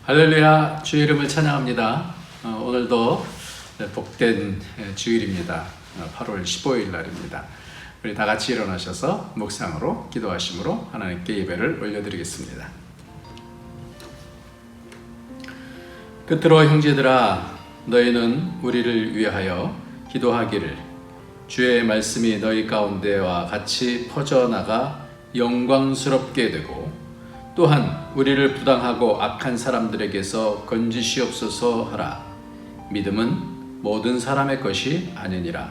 할렐루야, 주의 이름을 찬양합니다. 오늘도 복된 주일입니다. 8월 15일 날입니다. 우리 다 같이 일어나셔서 묵상으로 기도하심으로 하나님께 예배를 올려드리겠습니다. 끝으로 형제들아, 너희는 우리를 위하여 기도하기를, 주의 말씀이 너희 가운데와 같이 퍼져나가 영광스럽게 되고 또한 우리를 부당하고 악한 사람들에게서 건지시옵소서 하라. 믿음은 모든 사람의 것이 아니니라.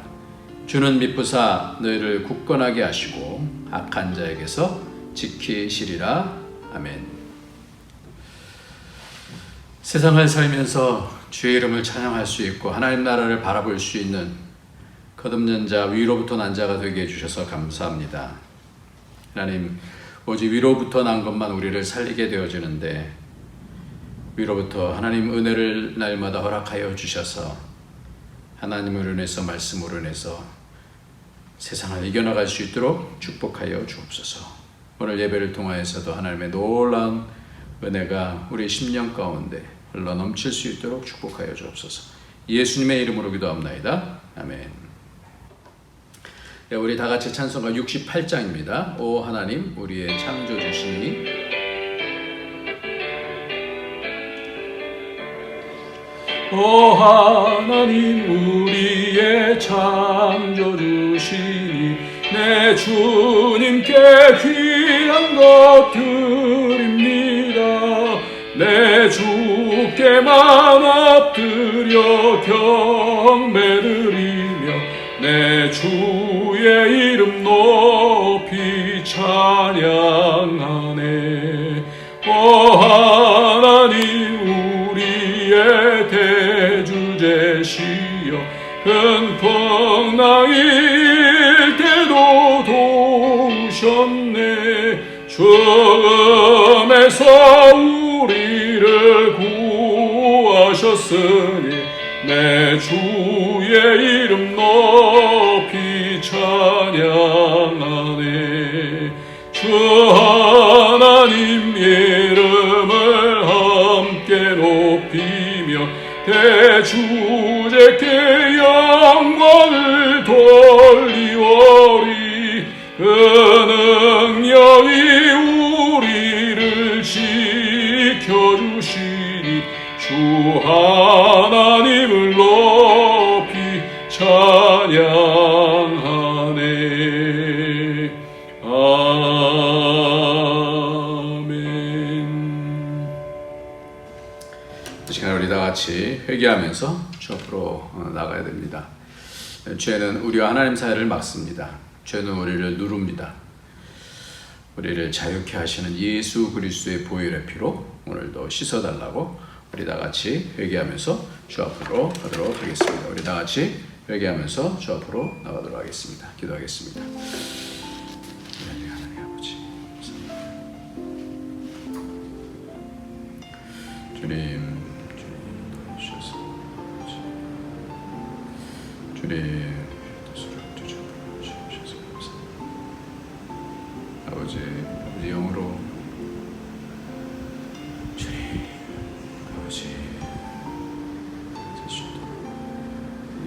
주는 미쁘사 너희를 굳건하게 하시고 악한 자에게서 지키시리라. 아멘. 세상을 살면서 주의 이름을 찬양할 수 있고 하나님 나라를 바라볼 수 있는 거듭난 자, 위로부터 난 자가 되게 해주셔서 감사합니다. 하나님, 오직 위로부터 난 것만 우리를 살리게 되어지는데 위로부터 하나님 은혜를 날마다 허락하여 주셔서 하나님을 인해서, 말씀으로 인해서 세상을 이겨나갈 수 있도록 축복하여 주옵소서. 오늘 예배를 통하여서도 하나님의 놀라운 은혜가 우리 심령 가운데 흘러 넘칠 수 있도록 축복하여 주옵소서. 예수님의 이름으로 기도합나이다. 아멘. 네, 우리 다 같이 찬송가 68장입니다. 오 하나님 우리의 창조주시니. 오 하나님 우리의 창조주시니 내 주님께 귀한 것 드립니다. 내 주께만 엎드려 경배드리며 내 주의 이름 높이 찬양하네. 오 하나님 우리의 대주제시여, 큰 풍랑일 때도 도우셨네. 죽음에서 우리를 구하셨으니 내 주의 이름 높이 찬양하네. 주 하나님 이름을 함께 높이며 대주제께 영광을 돌리오리. 그 능력이 우리를 지켜주시니 주 하나님을 높이 찬양하네. 아멘. 이 시간에 우리 다 같이 회개하면서 주 앞으로 나가야 됩니다. 죄는 우리와 하나님 사이를 막습니다. 죄는 우리를 누릅니다. 우리를 자유케 하시는 예수 그리스도의 보혈의 피로 오늘도 씻어달라고 우리 다 같이 회개하면서 주 앞으로 가도록 하겠습니다. 우리 다 같이 회개하면서 주 앞으로 나가도록 하겠습니다. 기도하겠습니다. 하나님 아버지, 주님 도와주셔서 주님 아버지, 우리 영으로 주님 아버지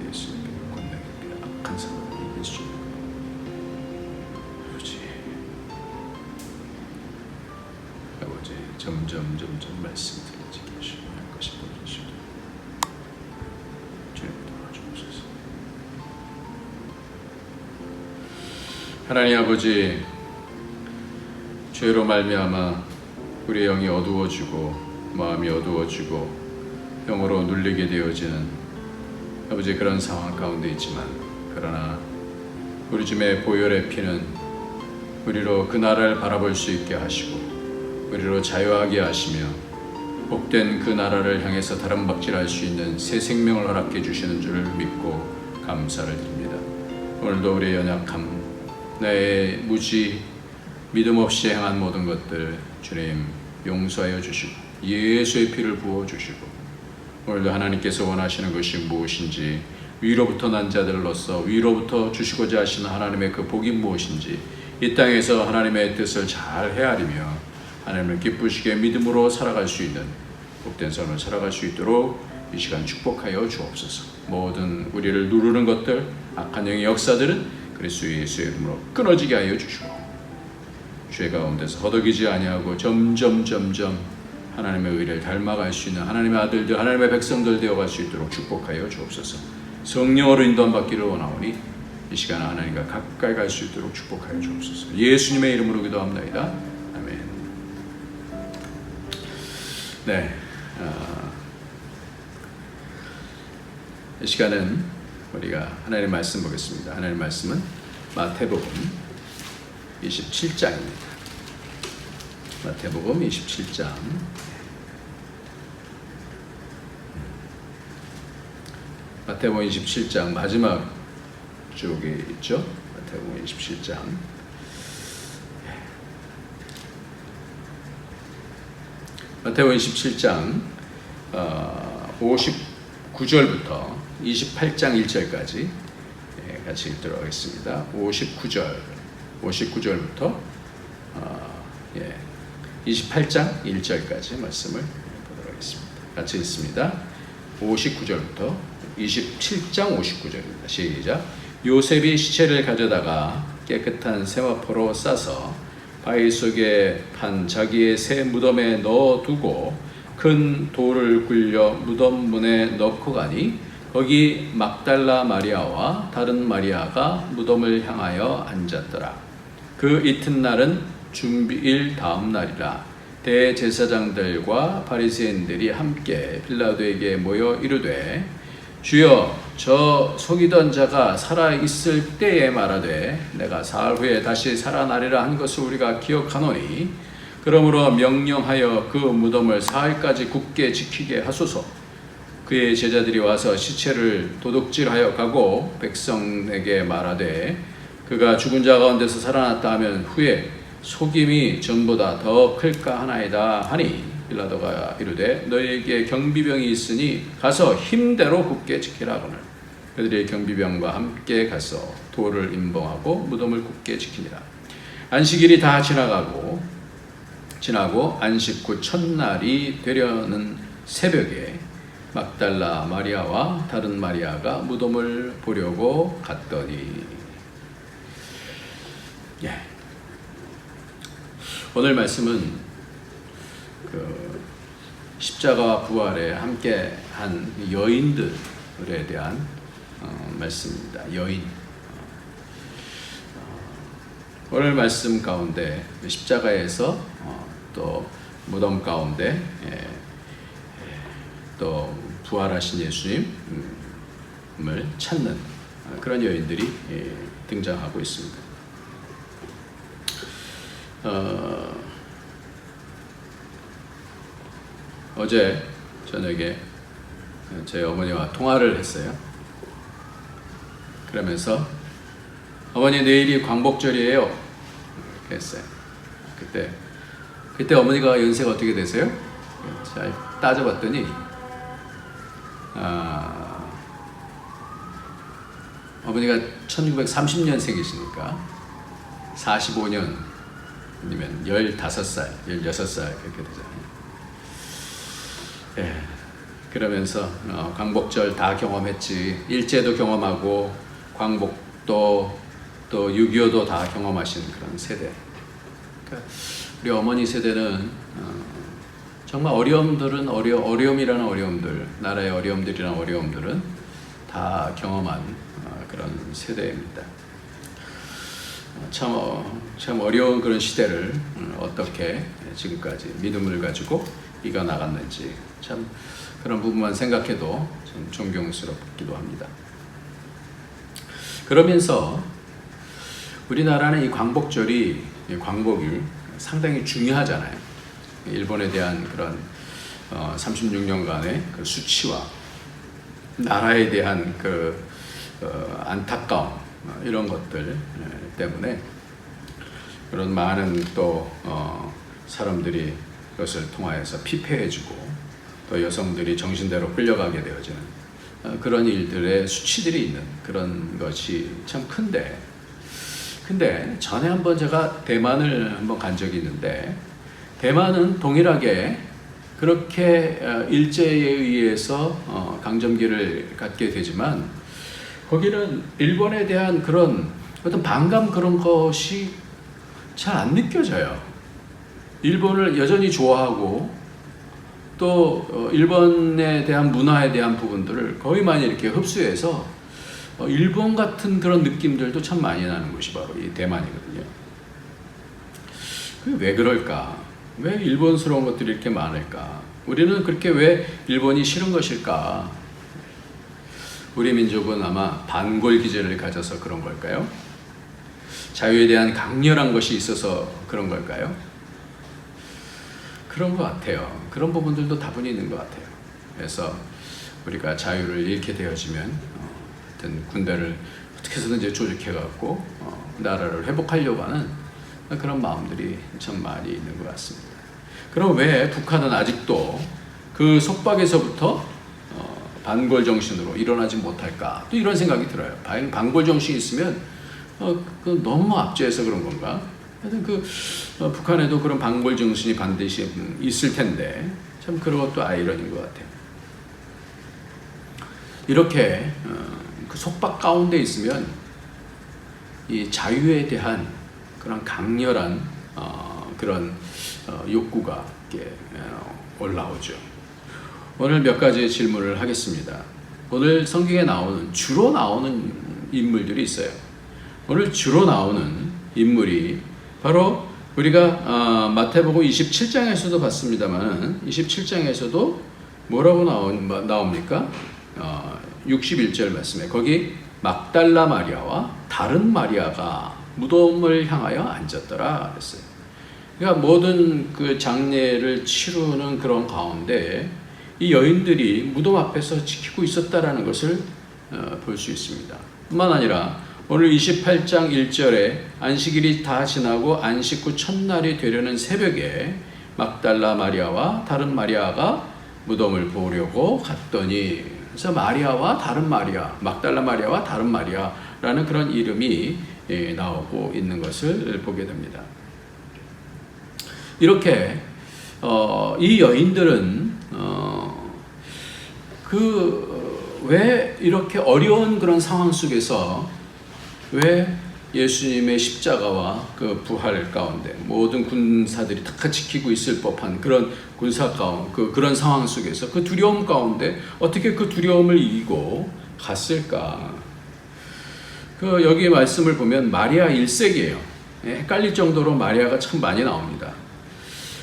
예수님께 권능있게 악한 사람을 이길 수 있는 아버지 점점 말씀 들려지게 하시고 할 것이 보여주시고 주님 도와주옵소서. 하나님 아버지, 죄로 말미암아 우리의 영이 어두워지고 마음이 어두워지고 영으로 눌리게 되어지는 아버지 그런 상황 가운데 있지만, 그러나 우리 주의 보혈의 피는 우리로 그 나라를 바라볼 수 있게 하시고 우리로 자유하게 하시며 복된 그 나라를 향해서 다름박질할 수 있는 새 생명을 허락해 주시는 줄 믿고 감사를 드립니다. 오늘도 우리의 연약함, 나의 무지, 믿음 없이 행한 모든 것들 주님 용서하여 주시고 예수의 피를 부어주시고 오늘도 하나님께서 원하시는 것이 무엇인지, 위로부터 난 자들로서 위로부터 주시고자 하시는 하나님의 그 복이 무엇인지 이 땅에서 하나님의 뜻을 잘 헤아리며 하나님을 기쁘시게 믿음으로 살아갈 수 있는 복된 삶을 살아갈 수 있도록 이 시간 축복하여 주옵소서. 모든 우리를 누르는 것들, 악한 영의 역사들은 그리스도 예수의 이름으로 끊어지게 하여 주시고, 죄 가운데서 허덕이지 아니하고 점점 하나님의 의를 닮아갈 수 있는 하나님의 아들들, 하나님의 백성들 되어갈 수 있도록 축복하여 주옵소서. 성령으로 인도함 받기를 원하오니 이 시간 하나님과 가까이 갈 수 있도록 축복하여 주옵소서. 예수님의 이름으로 기도합니다. 아멘. 네, 이 시간은 우리가 하나님의 말씀 보겠습니다. 하나님의 말씀은 마태복음 27장입니다. 마태복음 27장. 마태복음 27장 마지막 쪽에 있죠. 마태복음 27장. 마태복음 27장 59절부터 28장 1절까지 같이 읽도록 하겠습니다. 59절부터 28장 1절까지 말씀을 보도록 하겠습니다. 같이 읽습니다. 59절부터 27장 59절입니다. 시작. 요셉이 시체를 가져다가 깨끗한 세마포로 싸서 바위 속에 판 자기의 새 무덤에 넣어두고 큰 돌을 굴려 무덤 문에 넣고 가니 거기 막달라 마리아와 다른 마리아가 무덤을 향하여 앉았더라. 그 이튿날은 준비일 다음 날이라. 대제사장들과 바리새인들이 함께 빌라도에게 모여 이르되, 주여, 저 속이던 자가 살아있을 때에 말하되 내가 사흘 후에 다시 살아나리라 한 것을 우리가 기억하노니 그러므로 명령하여 그 무덤을 사흘까지 굳게 지키게 하소서. 그의 제자들이 와서 시체를 도둑질하여 가고 백성에게 말하되 그가 죽은 자 가운데서 살아났다 하면 후에 속임이 전보다 더 클까 하나이다 하니, 빌라도가 이르되 너희에게 경비병이 있으니 가서 힘대로 굳게 지키라 하거늘. 그들이 경비병과 함께 가서 돌을 임봉하고 무덤을 굳게 지키니라. 안식일이 다 지나고 안식 후 첫날이 되려는 새벽에 막달라 마리아와 다른 마리아가 무덤을 보려고 갔더니. 오늘 말씀은 그 십자가와 부활에 함께 한 여인들에 대한 말씀입니다. 여인. 오늘 말씀 가운데 십자가에서 또 무덤 가운데 또 부활하신 예수님을 찾는 그런 여인들이 등장하고 있습니다. 어제 저녁에 제 어머니와 통화를 했어요. 그러면서 어머니 내일이 광복절이에요 이렇게 했어요. 그때 어머니가 연세가 어떻게 되세요? 잘 따져봤더니 어머니가 1930년생이시니까 45년 아니면 15살, 16살 그렇게 되잖아요. 그러면서 광복절 다 경험했지. 일제도 경험하고 광복도 또 6.25도 다 경험하신 그런 세대. 그러니까 우리 어머니 세대는 정말 어려움이라는 어려움들, 나라의 어려움들이라는 어려움들은 다 경험한 그런 세대입니다. 참 어려운 그런 시대를 어떻게 지금까지 믿음을 가지고 이겨나갔는지 참 그런 부분만 생각해도 좀 존경스럽기도 합니다. 그러면서 우리나라는 이 광복절이, 광복일 상당히 중요하잖아요. 일본에 대한 그런 36년간의 그 수치와 나라에 대한 그 안타까움 이런 것들 때문에 그런 많은 또 사람들이 그것을 통하여서 피폐해지고 또 여성들이 정신대로 끌려가게 되어지는 그런 일들의 수치들이 있는 그런 것이 참 큰데, 근데 전에 한번 제가 대만을 한번 간 적이 있는데 대만은 동일하게 그렇게 일제에 의해서 강점기를 갖게 되지만 거기는 일본에 대한 그런 어떤 반감 그런 것이 잘 안 느껴져요. 일본을 여전히 좋아하고 또 일본에 대한 문화에 대한 부분들을 거의 많이 이렇게 흡수해서 일본 같은 그런 느낌들도 참 많이 나는 곳이 바로 이 대만이거든요. 왜 그럴까? 왜 일본스러운 것들이 이렇게 많을까? 우리는 그렇게 왜 일본이 싫은 것일까? 우리 민족은 아마 반골 기제를 가져서 그런 걸까요? 자유에 대한 강렬한 것이 있어서 그런 걸까요? 그런 것 같아요. 그런 부분들도 다분히 있는 것 같아요. 그래서 우리가 자유를 잃게 되어지면 하여튼 군대를 어떻게 해서든지 조직해갖고 나라를 회복하려고 하는 그런 마음들이 참 많이 있는 것 같습니다. 그럼 왜 북한은 아직도 그 속박에서부터 반골 정신으로 일어나지 못할까? 또 이런 생각이 들어요. 반골 정신이 있으면 그 너무 압제해서 그런 건가? 하여튼 북한에도 그런 반골 정신이 반드시 있을 텐데 참 그것도 아이러니인 것 같아요. 이렇게 그 속박 가운데 있으면 이 자유에 대한 그런 강렬한 그런 욕구가 이렇게 올라오죠. 오늘 몇 가지 질문을 하겠습니다. 오늘 성경에 주로 나오는 인물들이 있어요. 오늘 주로 나오는 인물이 바로 우리가 마태복음 27장에서도 봤습니다만 27장에서도 뭐라고 나옵니까? 61절 말씀에 거기 막달라 마리아와 다른 마리아가 무덤을 향하여 앉았더라 그랬어요. 그러니까 모든 그 장례를 치르는 그런 가운데 이 여인들이 무덤 앞에서 지키고 있었다라는 것을 볼 수 있습니다. 뿐만 아니라 오늘 28장 1절에 안식일이 다 지나고 안식 후 첫날이 되려는 새벽에 막달라 마리아와 다른 마리아가 무덤을 보려고 갔더니 그래서 마리아와 다른 마리아, 막달라 마리아와 다른 마리아라는 그런 이름이 나오고 있는 것을 보게 됩니다. 이렇게 이 여인들은 왜 이렇게 어려운 그런 상황 속에서 왜 예수님의 십자가와 그 부활 가운데 모든 군사들이 다 지키고 있을 법한 그런 군사 가운데 그런 상황 속에서 그 두려움 가운데 어떻게 그 두려움을 이기고 갔을까? 여기 말씀을 보면 마리아 1세기예요. 헷갈릴 정도로 마리아가 참 많이 나옵니다.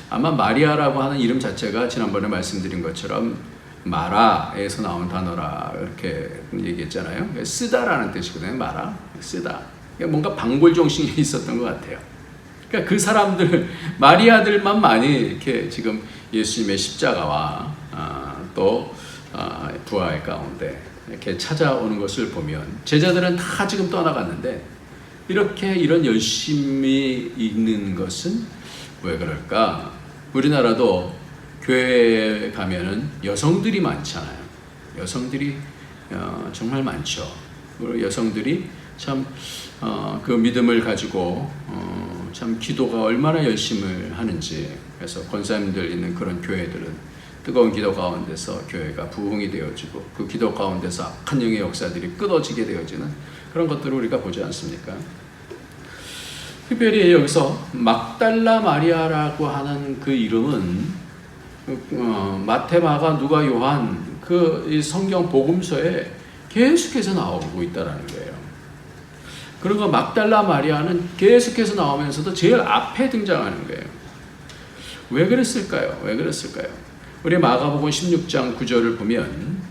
아마 마리아라고 하는 이름 자체가 지난번에 말씀드린 것처럼 마라에서 나온 단어라 이렇게 얘기했잖아요. 쓰다라는 뜻이거든요. 마라, 쓰다. 뭔가 반골 정신이 있었던 것 같아요. 그러니까 그 사람들 마리아들만 많이 이렇게 지금 예수님의 십자가와 또 부활 가운데 이렇게 찾아오는 것을 보면 제자들은 다 지금 떠나갔는데 이렇게 이런 열심이 있는 것은 왜 그럴까? 우리나라도 교회에 가면은 여성들이 많잖아요. 여성들이 정말 많죠. 그리고 여성들이 참 그 믿음을 가지고 참 기도가 얼마나 열심을 하는지. 그래서 권사님들 있는 그런 교회들은 뜨거운 기도 가운데서 교회가 부흥이 되어지고 그 기도 가운데서 악한 영의 역사들이 끊어지게 되어지는 그런 것들을 우리가 보지 않습니까? 특별히 여기서 막달라 마리아라고 하는 그 이름은 마태, 마가, 누가, 요한 이 성경 복음서에 계속해서 나오고 있다라는 거예요. 그리고 막달라 마리아는 계속해서 나오면서도 제일 앞에 등장하는 거예요. 왜 그랬을까요? 우리 마가복음 16장 9절을 보면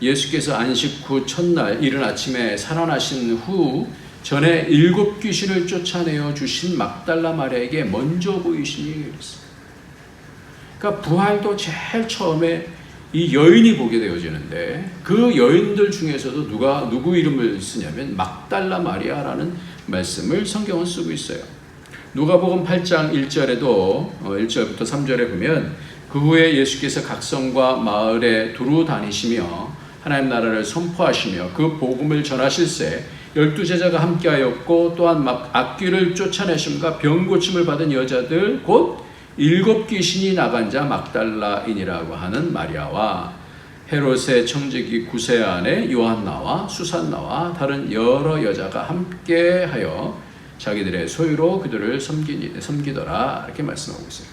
예수께서 안식 후 첫날 이른 아침에 살아나신 후 전에 7 귀신을 쫓아내어 주신 막달라 마리아에게 먼저 보이시니 그랬어요. 그러니까 부활도 제일 처음에 이 여인이 보게 되어지는데 그 여인들 중에서도 누구 이름을 쓰냐면 막달라 마리아라는 말씀을 성경은 쓰고 있어요. 누가복음 8장 1절에도 1절부터 3절에 보면 그 후에 예수께서 각성과 마을에 두루 다니시며 하나님 나라를 선포하시며 그 복음을 전하실새 12제자가 함께하였고 또한 악귀를 쫓아내심과 병 고침을 받은 여자들 곧 7 귀신이 나간 자 막달라인이라고 하는 마리아와 헤롯의 청지기 구세안의 요한나와 수산나와 다른 여러 여자가 함께하여 자기들의 소유로 그들을 섬기더라 이렇게 말씀하고 있어요.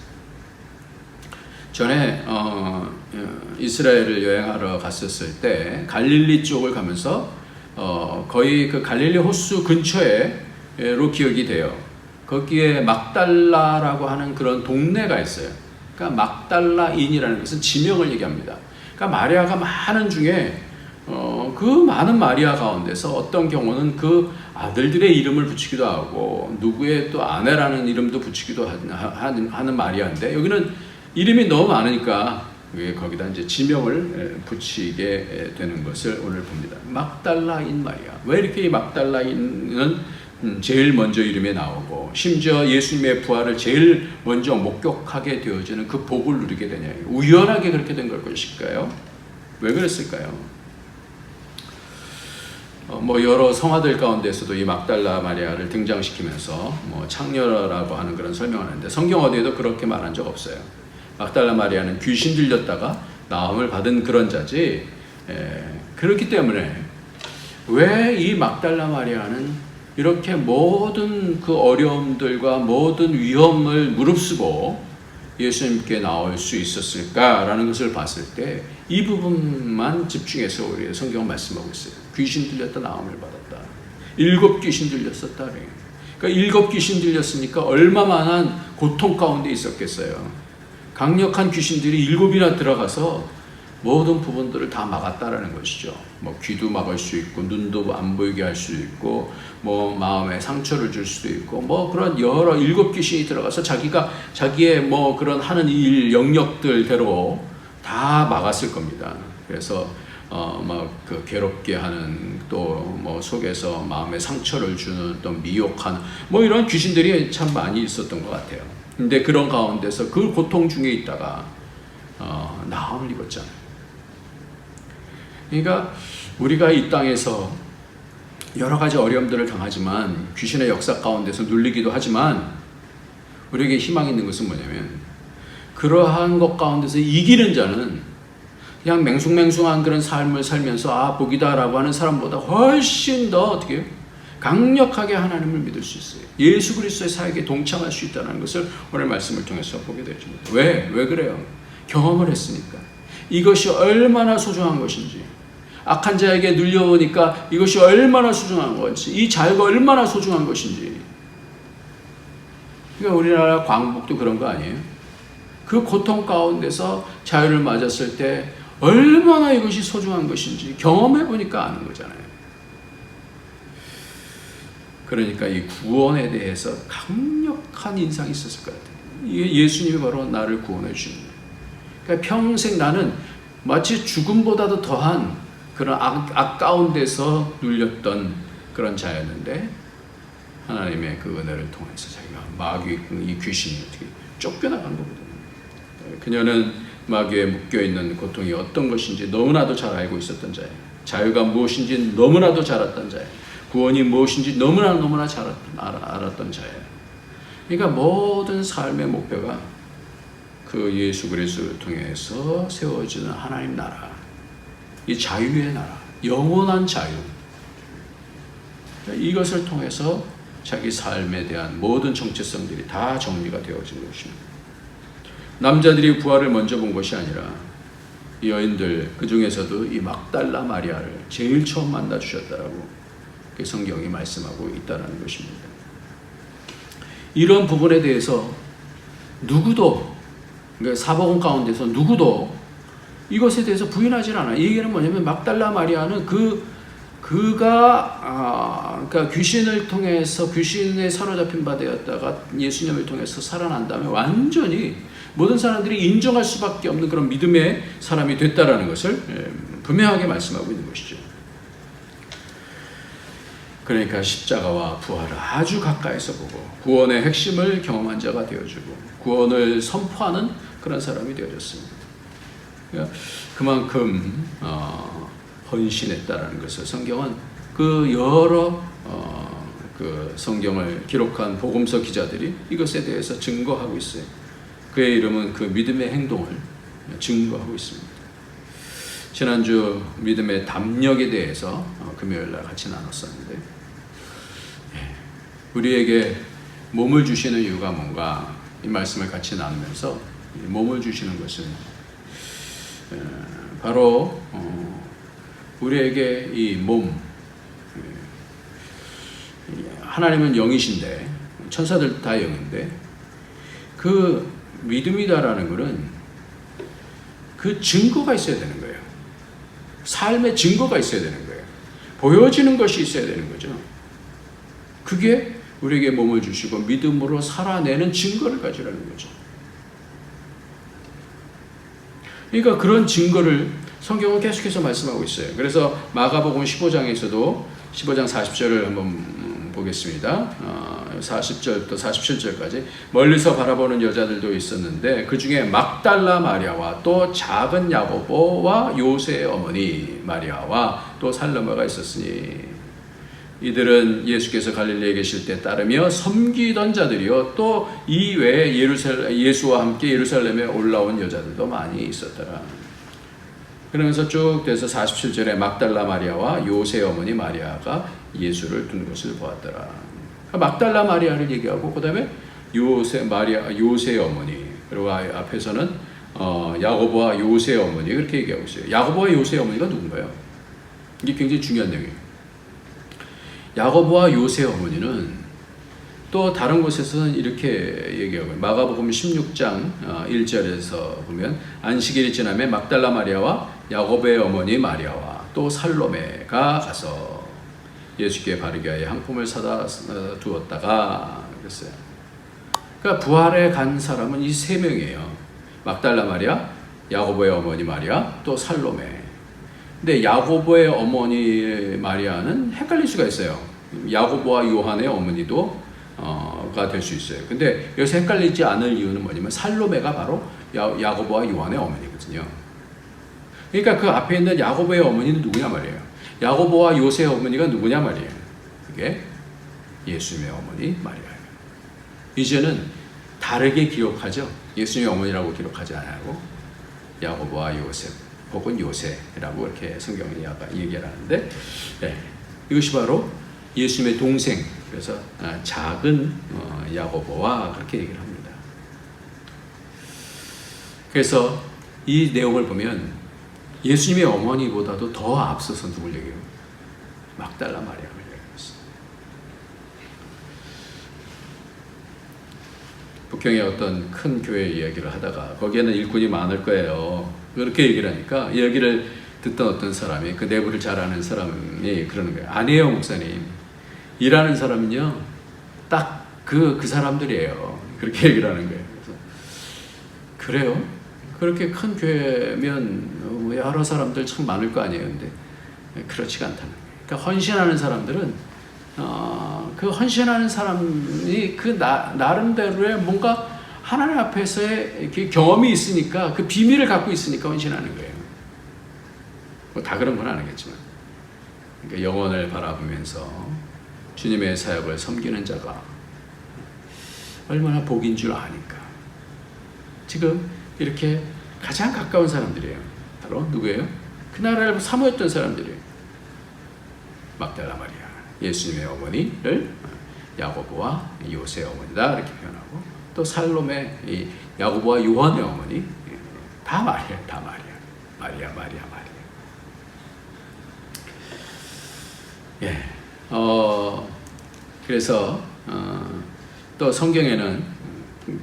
전에 이스라엘을 여행하러 갔었을 때 갈릴리 쪽을 가면서 거의 그 갈릴리 호수 근처에로 기억이 돼요. 거기에 막달라라고 하는 그런 동네가 있어요. 그러니까 막달라인이라는 것은 지명을 얘기합니다. 그러니까 마리아가 많은 중에 그 많은 마리아 가운데서 어떤 경우는 그 아들들의 이름을 붙이기도 하고 누구의 또 아내라는 이름도 붙이기도 하는 마리아인데 여기는 이름이 너무 많으니까 거기다 이제 지명을 붙이게 되는 것을 오늘 봅니다. 막달라인 마리아. 왜 이렇게 이 막달라인은 제일 먼저 이름에 나오고 심지어 예수님의 부활을 제일 먼저 목격하게 되어지는 그 복을 누리게 되냐. 우연하게 그렇게 된 걸 것일까요? 왜 그랬을까요? 여러 성화들 가운데서도 이 막달라 마리아를 등장시키면서 창녀라고 하는 그런 설명을 하는데 성경 어디에도 그렇게 말한 적 없어요. 막달라 마리아는 귀신 들렸다가 나음을 받은 그런 자지. 그렇기 때문에 왜 이 막달라 마리아는 이렇게 모든 그 어려움들과 모든 위험을 무릅쓰고 예수님께 나올 수 있었을까라는 것을 봤을 때 이 부분만 집중해서 우리 성경 말씀하고 있어요. 귀신 들렸다 나음을 받았다. 7 귀신 들렸었다. 그러니까 7 귀신 들렸으니까 얼마만한 고통 가운데 있었겠어요. 강력한 귀신들이 7이나 들어가서 모든 부분들을 다 막았다라는 것이죠. 귀도 막을 수 있고 눈도 안 보이게 할 수 있고 마음에 상처를 줄 수도 있고 그런 여러 7 귀신이 들어가서 자기의 그런 하는 일 영역들대로 다 막았을 겁니다. 그래서 그 괴롭게 하는 또 속에서 마음에 상처를 주는 또 미혹하는 이런 귀신들이 참 많이 있었던 것 같아요. 근데 그런 가운데서 그 고통 중에 있다가 나음을 입었잖아요. 그러니까 우리가 이 땅에서 여러 가지 어려움들을 당하지만 귀신의 역사 가운데서 눌리기도 하지만 우리에게 희망이 있는 것은 뭐냐면 그러한 것 가운데서 이기는 자는 그냥 맹숭맹숭한 그런 삶을 살면서 복이다라고 하는 사람보다 훨씬 더 어떻게 해요? 강력하게 하나님을 믿을 수 있어요. 예수 그리스도의 사역에 동참할 수 있다는 것을 오늘 말씀을 통해서 보게 되십니다. 왜 그래요? 경험을 했으니까. 이것이 얼마나 소중한 것인지, 악한 자에게 눌려오니까 이것이 얼마나 소중한 건지, 이 자유가 얼마나 소중한 것인지. 그러니까 우리나라 광복도 그런 거 아니에요? 그 고통 가운데서 자유를 맞았을 때 얼마나 이것이 소중한 것인지 경험해 보니까 아는 거잖아요. 그러니까 이 구원에 대해서 강력한 인상이 있었을 것 같아요. 이게 예수님이 바로 나를 구원해 주시는 거예요. 그러니까 평생 나는 마치 죽음보다도 더한 그런 악 가운데서 눌렸던 그런 자였는데 하나님의 그 은혜를 통해서 자기가 마귀 이 귀신이 어떻게 쫓겨나간 거거든요. 그녀는 마귀에 묶여있는 고통이 어떤 것인지 너무나도 잘 알고 있었던 자예요. 자유가 무엇인지 너무나도 잘 알았던 자예요. 구원이 무엇인지 너무나 잘 알았던 자예요. 그러니까 모든 삶의 목표가 그 예수 그리스도를 통해서 세워지는 하나님 나라, 이 자유의 나라, 영원한 자유, 이것을 통해서 자기 삶에 대한 모든 정체성들이 다 정리가 되어진 것입니다. 남자들이 부활을 먼저 본 것이 아니라 이 여인들 그 중에서도 이 막달라 마리아를 제일 처음 만나 주셨다라고 성경이 말씀하고 있다는 것입니다. 이런 부분에 대해서 누구도, 그러니까 사복음 가운데서 누구도 이것에 대해서 부인하지 않아요. 이 얘기는 뭐냐면 막달라 마리아는 그러니까 귀신을 통해서 귀신에 사로잡힌 바 되었다가 예수님을 통해서 살아난 다음에 완전히 모든 사람들이 인정할 수밖에 없는 그런 믿음의 사람이 됐다라는 것을 분명하게 말씀하고 있는 것이죠. 그러니까 십자가와 부활을 아주 가까이서 보고 구원의 핵심을 경험한 자가 되어주고 구원을 선포하는 그런 사람이 되어졌습니다. 그러니까 그만큼 헌신했다라는 것을 성경은 그 여러 그 성경을 기록한 복음서 기자들이 이것에 대해서 증거하고 있어요. 그의 이름은 그 믿음의 행동을 증거하고 있습니다. 지난주 믿음의 담력에 대해서 금요일날 같이 나눴었는데, 우리에게 몸을 주시는 이유가 뭔가 이 말씀을 같이 나누면서 몸을 주시는 것은 바로 우리에게 이 몸, 하나님은 영이신데 천사들 다 영인데 그 믿음이다라는 것은 그 증거가 있어야 되는 거예요. 삶의 증거가 있어야 되는 거예요. 보여지는 것이 있어야 되는 거죠. 그게 우리에게 몸을 주시고 믿음으로 살아내는 증거를 가지라는 거죠. 그러니까 그런 증거를 성경은 계속해서 말씀하고 있어요. 그래서 마가복음 15장에서도 15장 40절을 한번 보겠습니다. 40절부터 47절까지 멀리서 바라보는 여자들도 있었는데 그 중에 막달라 마리아와 또 작은 야고보와 요새의 어머니 마리아와 또 살로메가 있었으니 이들은 예수께서 갈릴리에 계실 때 따르며 섬기던 자들이요 또 이 외에 예수와 함께 예루살렘에 올라온 여자들도 많이 있었더라. 그러면서 쭉 돼서 47절에 막달라 마리아와 요새 어머니 마리아가 예수를 둔 것을 보았더라. 막달라 마리아를 얘기하고 그 다음에 요새 어머니, 그리고 앞에서는 야고보와 요새 어머니 그렇게 얘기하고 있어요. 야고보와 요새 어머니가 누군가요? 이게 굉장히 중요한 내용이에요. 야고보와 요새 어머니는 또 다른 곳에서는 이렇게 얘기하고 마가복음 16장 1절에서 보면 안식일이 지나면 막달라 마리아와 야고보의 어머니 마리아와 또 살로메가 가서 예수께 바르게 하여 한 품을 사다 두었다가 그랬어요. 그러니까 부활에 간 사람은 이 세 명이에요. 막달라 마리아, 야고보의 어머니 마리아, 또 살로메. 근데 야고보의 어머니 마리아는 헷갈릴 수가 있어요. 야고보와 요한의 어머니도 가 될 수 있어요. 근데 여기서 헷갈리지 않을 이유는 뭐냐면 살로메가 바로 야고보와 요한의 어머니거든요. 그러니까 그 앞에 있는 야고보의 어머니는 누구냐 말이에요. 야고보와 요새의 어머니가 누구냐 말이에요. 그게 예수님의 어머니 마리아예요. 이제는 다르게 기록하죠. 예수님의 어머니라고 기록하지 않고 야고보와 요셉 혹은 요새라고 이렇게 성경이 얘기를 하는데, 네, 이것이 바로 예수님의 동생, 그래서 작은 야고보와 그렇게 얘기를 합니다. 그래서 이 내용을 보면 예수님의 어머니보다도 더 앞서서 누굴 얘기해요? 막달라 마리아를 얘기했어요. 북경의 어떤 큰 교회 이야기를 하다가 거기에는 일꾼이 많을 거예요. 그렇게 얘기를 하니까 이 얘기를 듣던 어떤 사람이, 그 내부를 잘 아는 사람이 그러는 거예요. 아니에요, 목사님. 일하는 사람은요, 딱 그 사람들이에요. 그렇게 얘기를 하는 거예요. 그래서 그래요? 그렇게 큰 교회면 여러 사람들 참 많을 거 아니에요. 근데 그렇지가 않다는 거예요. 그러니까 헌신하는 사람들은 그 헌신하는 사람이 그 나름대로의 뭔가 하나님 앞에서의 경험이 있으니까, 그 비밀을 갖고 있으니까 헌신하는 거예요. 뭐 다 그런 건 아니겠지만, 그러니까 영혼을 바라보면서 주님의 사역을 섬기는 자가 얼마나 복인 줄 아니까. 지금 이렇게 가장 가까운 사람들이에요. 바로 누구예요? 그 나라를 사모했던 사람들이에요. 막달라 마리아, 예수님의 어머니를 야고보와 요새 어머니다 이렇게 표현하고, 또 살로메, 이 야고보와 요한의 어머니, 다 마리아, 다 마리아. 예, 그래서 또 성경에는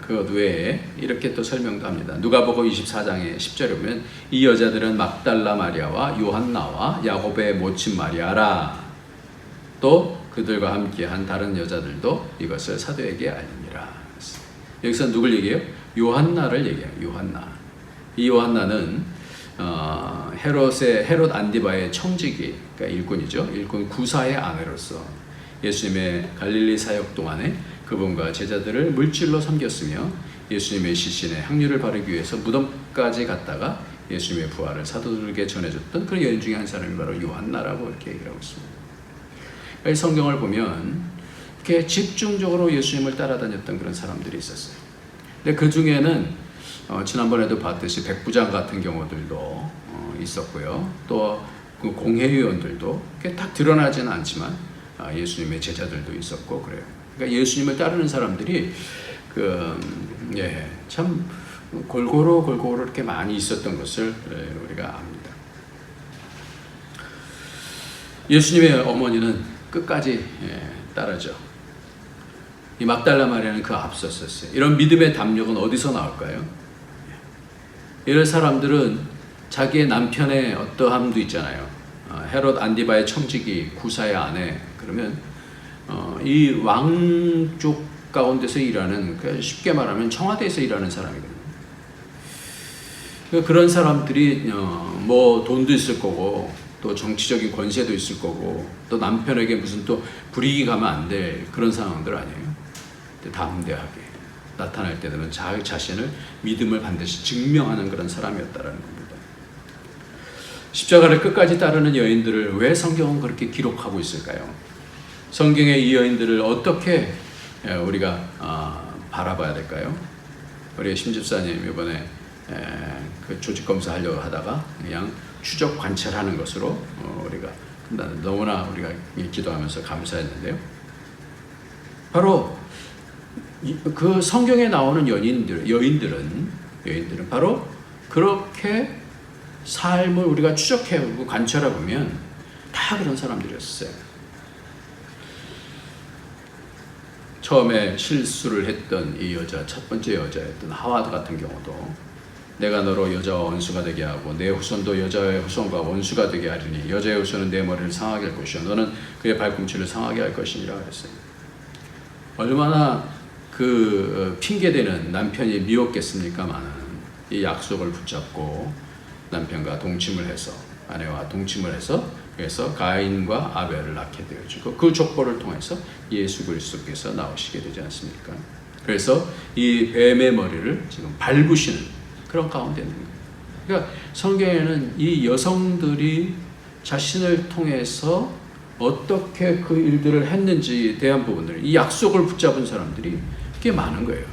그 외에 이렇게 또 설명도 합니다. 누가복음 24장의 10절에 보면 이 여자들은 막달라 마리아와 요한나와 야고보의 모친 마리아라. 또 그들과 함께한 다른 여자들도 이것을 사도에게 알리니라. 여기서 누굴 얘기해요? 요한나를 얘기해요. 요한나. 이 요한나는 헤롯 안디바의 청지기, 그러니까 일꾼이죠. 일꾼 구사의 아내로서 예수님의 갈릴리 사역 동안에 그분과 제자들을 물질로 섬겼으며 예수님의 시신에 향유를 바르기 위해서 무덤까지 갔다가 예수님의 부활을 사도들에게 전해줬던 그런 여인 중에 한 사람이 바로 요한나라고 이렇게 얘기를 하고 있습니다. 이 성경을 보면 이렇게 집중적으로 예수님을 따라다녔던 그런 사람들이 있었어요. 근데 그 중에는 지난번에도 봤듯이 백부장 같은 경우들도 있었고요. 또 그 공회의원들도 딱 드러나지는 않지만 예수님의 제자들도 있었고 그래요. 그러니까 예수님을 따르는 사람들이 참 골고루 이렇게 많이 있었던 것을 우리가 압니다. 예수님의 어머니는 끝까지 따르죠. 이 막달라 마리아는 그 앞섰었어요. 이런 믿음의 담력은 어디서 나올까요? 이런 사람들은 자기의 남편의 어떠함도 있잖아요. 헤롯 안디바의 청지기 구사의 아내 그러면 이 왕족 가운데서 일하는 쉽게 말하면 청와대에서 일하는 사람이거든요. 그런 사람들이 뭐 돈도 있을 거고 또 정치적인 권세도 있을 거고 또 남편에게 무슨 또 불이익이 가면 안 될 그런 상황들 아니에요. 담대하게 나타날 때 되면 자신을 믿음을 반드시 증명하는 그런 사람이었다라는 겁니다. 십자가를 끝까지 따르는 여인들을 왜 성경은 그렇게 기록하고 있을까요? 성경의 이 여인들을 어떻게 우리가 바라봐야 될까요? 우리 심집사님 이번에 그 조직 검사하려고 하다가 그냥 추적 관찰하는 것으로 우리가 너무나 우리가 기도하면서 감사했는데요. 바로 그 성경에 나오는 여인들은 바로 그렇게 삶을 우리가 추적해보고 관찰해보면 다 그런 사람들이었어요. 처음에 실수를 했던 이 여자, 첫 번째 여자였던 하와 같은 경우도 내가 너로 여자와 원수가 되게 하고 내 후손도 여자의 후손과 원수가 되게 하리니 여자의 후손은 내 머리를 상하게 할 것이요 너는 그의 발꿈치를 상하게 할 것이니라 그랬어요. 얼마나 그 핑계대는 남편이 미웠겠습니까마는 이 약속을 붙잡고 남편과 동침을 해서 아내와 동침을 해서 그래서 가인과 아벨을 낳게 되어지고 그 족보를 통해서 예수 그리스도께서 나오시게 되지 않습니까? 그래서 이 뱀의 머리를 지금 밟으시는 그런 가운데 있는 거예요. 그러니까 성경에는 이 여성들이 자신을 통해서 어떻게 그 일들을 했는지에 대한 부분들, 이 약속을 붙잡은 사람들이 꽤 많은 거예요.